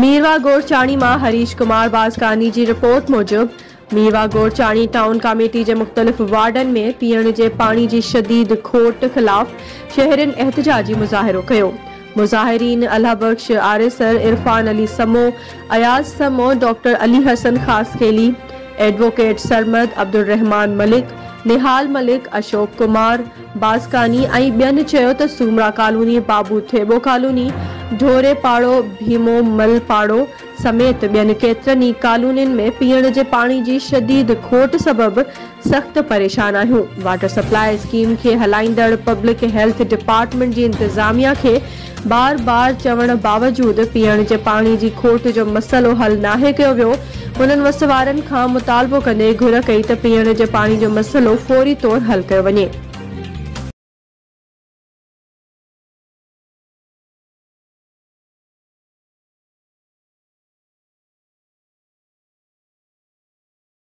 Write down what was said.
मीरवा गोरचाणी मां हरीश कुमार बाज़कानी जी रिपोर्ट मूजिब मीरवा गोरचाणी town committee के मुख्तलिफ वार्डन में पीअण जे पानी की शदीद खोट खिलाफ शहरन एहतजाजी मुज़ाहिरो कियो। मुज़ाहिरीन अल्लाह बख्श आरिसर, इरफान अली समो, अयाज समो, डॉक्टर अली हसन खास खेली, एडवोकेट सरमद, अब्दुल रहमान मलिक, निहाल मलिक, अशोक कुमार बाज़कानी ऐं ॿियनि चयो त सूमरा कॉलोनी, बाबू थेबो कॉलोनी, ढोरे पाड़ो, भीमो मल पाड़ो समेत ॿियनि केतिरनि ई कॉलोनियुनि में पीअण जे पाणी जी शदीद खोट सबब सख्त परेशान आहियूं। वाटर सप्लाई स्कीम के हलाईंदड़ पब्लिक हेल्थ डिपार्टमेंट जी इंतजामिया के बार बार चवण बावजूद पीअण जे पाणी जी खोट जो मसलो हल नाहे कयो वियो। उन्हनि वस वारनि खां मुतालबो कंदे घुर कई त पीअण जे पाणी जो मसलो फौरी तौर हल कयो वञे।